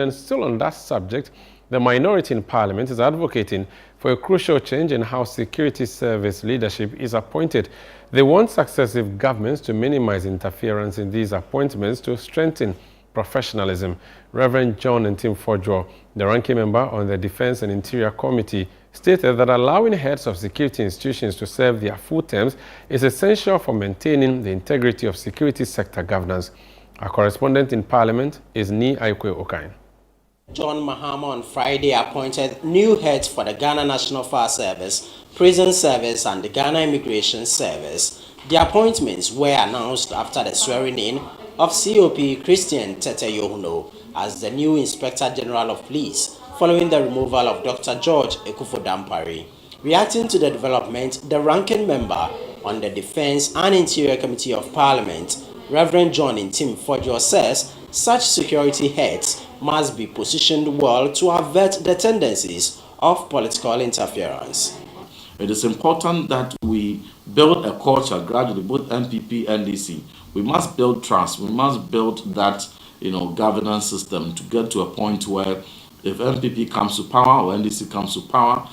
And still on that subject, the minority in Parliament is advocating for a crucial change in how security service leadership is appointed. They want successive governments to minimize interference in these appointments to strengthen professionalism. Reverend John Ntim, the ranking member on the Defense and Interior Committee, stated that allowing heads of security institutions to serve their full terms is essential for maintaining the integrity of security sector governance. Our correspondent in Parliament is Ni Aikwe Okain. John Mahama on Friday appointed new heads for the Ghana National Fire Service, Prison Service and the Ghana Immigration Service. The appointments were announced after the swearing-in of COP Christian Tete Yohuno as the new Inspector General of Police, following the removal of Dr. George Ekufu-Dampare. Reacting to the development, the ranking member on the Defense and Interior Committee of Parliament, Reverend John Ntim says such security heads must be positioned well to avert the tendencies of political interference. It is important that we build a culture gradually, both NPP and NDC. We must build trust. We must build that governance system to get to a point where if NPP comes to power or NDC comes to power,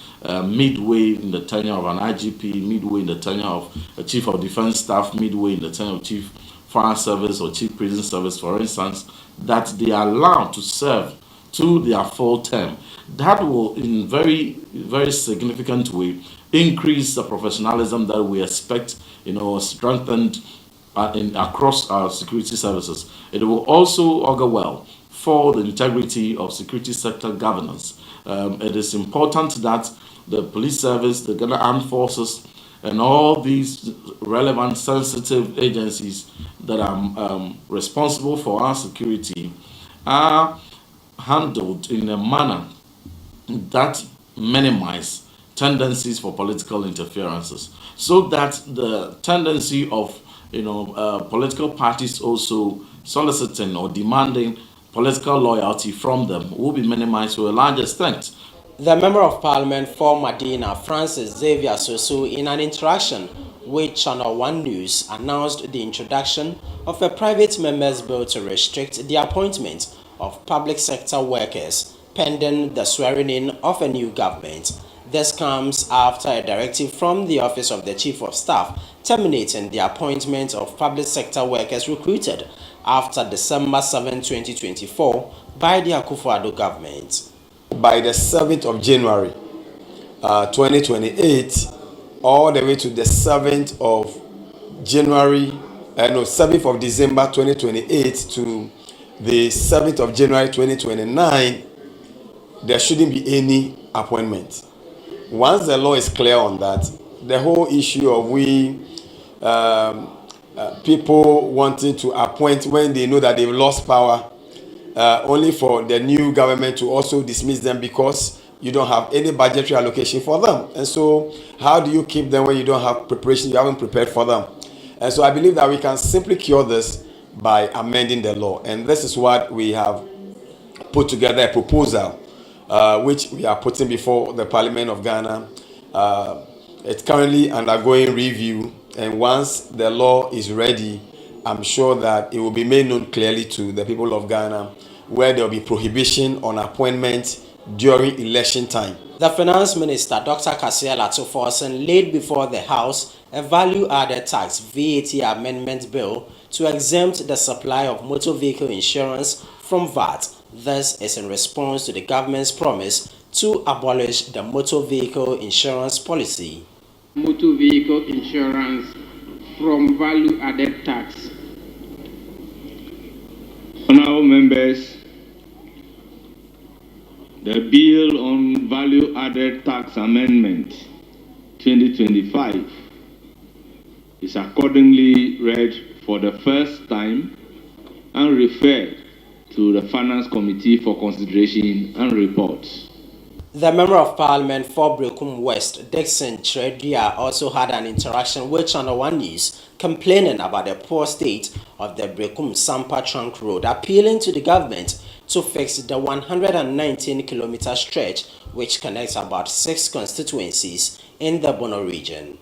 midway in the tenure of an IGP, midway in the tenure of a Chief of Defense Staff, midway in the tenure of Chief Fire Service or Chief Prison Service, for instance, that they are allowed to serve to their full term. That will, in very, very significant way, increase the professionalism that we expect, strengthened across our security services. It will also augur well for the integrity of security sector governance. It is important that the police service, the Ghana Armed Forces, and all these relevant sensitive agencies that are responsible for our security are handled in a manner that minimize tendencies for political interferences, so that the tendency of political parties also soliciting or demanding political loyalty from them will be minimized to a large extent. The Member of Parliament for Medina, Francis Xavier Sosu, in an interaction with ChannelOne News, announced the introduction of a private member's bill to restrict the appointment of public sector workers pending the swearing-in of a new government. This comes after a directive from the Office of the Chief of Staff terminating the appointment of public sector workers recruited after December 7, 2024 by the Akufo-Addo government. By the 7th of January 2028, all the way to the 7th of December 2028 to the 7th of January 2029, there shouldn't be any appointment. Once the law is clear on that, the whole issue of people wanting to appoint when they know that they've lost power, only for the new government to also dismiss them because you don't have any budgetary allocation for them. And so how do you keep them when you don't have preparation, you haven't prepared for them? And so I believe that we can simply cure this by amending the law. And this is what we have put together, a proposal which we are putting before the Parliament of Ghana. It's currently undergoing review, and once the law is ready, I'm sure that it will be made known clearly to the people of Ghana where there will be prohibition on appointment during election time. The Finance Minister, Dr. Kasia Latoforsen, laid before the House a value-added tax VAT amendment bill to exempt the supply of motor vehicle insurance from VAT. This is in response to the government's promise to abolish the motor vehicle insurance policy. Motor vehicle insurance from value-added tax. Honourable members, the bill on value-added tax amendment 2025 is accordingly read for the first time and referred to the Finance Committee for consideration and reports. The Member of Parliament for Berekum West, Dixon Tredia, also had an interaction with ChannelOne News, complaining about the poor state of the Berekum-Sampa trunk road, appealing to the government to fix the 119-kilometer stretch which connects about 6 constituencies in the Bono region.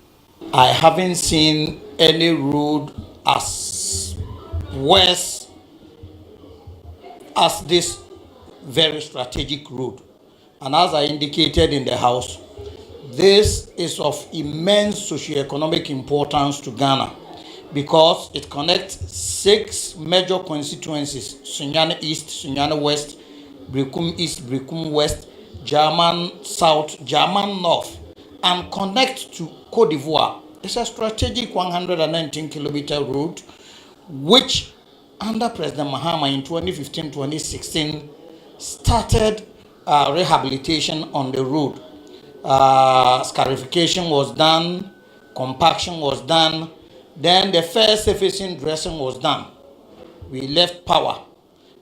I haven't seen any road as worse as this very strategic road. And as I indicated in the House, this is of immense socioeconomic importance to Ghana because it connects 6 major constituencies: Sunyani East, Sunyani West, Berekum East, Berekum West, German South, German North, and connects to Cote d'Ivoire. It's a strategic 119-kilometer road, which under President Mahama in 2015-2016 started rehabilitation on the road. Scarification was done, compaction was done, then the first surfacing dressing was done. We left power,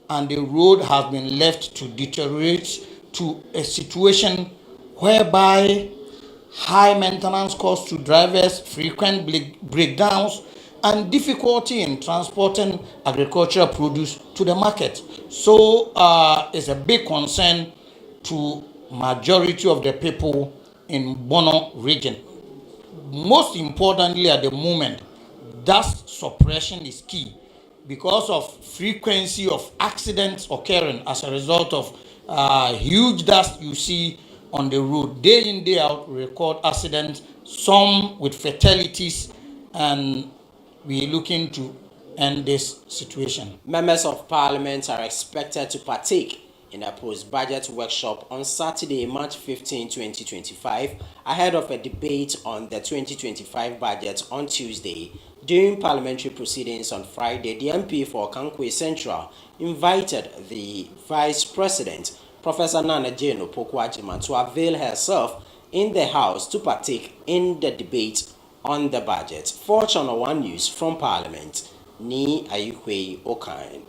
and the road has been left to deteriorate to a situation whereby high maintenance costs to drivers, frequent breakdowns, and difficulty in transporting agricultural produce to the market. So it's a big concern to majority of the people in Bono region. Most importantly at the moment, dust suppression is key because of frequency of accidents occurring as a result of huge dust you see on the road. Day in, day out, we record accidents, some with fatalities, and we're looking to end this situation. Members of Parliament are expected to partake in a post-budget workshop on Saturday, March 15, 2025, ahead of a debate on the 2025 budget on Tuesday. During parliamentary proceedings on Friday, the MP for Kankwe Central invited the Vice President, Professor Nana Jane Opoku-Agyeman, to avail herself in the House to partake in the debate on the budget. For ChannelOne News from Parliament, Ni Ayukwe Okan.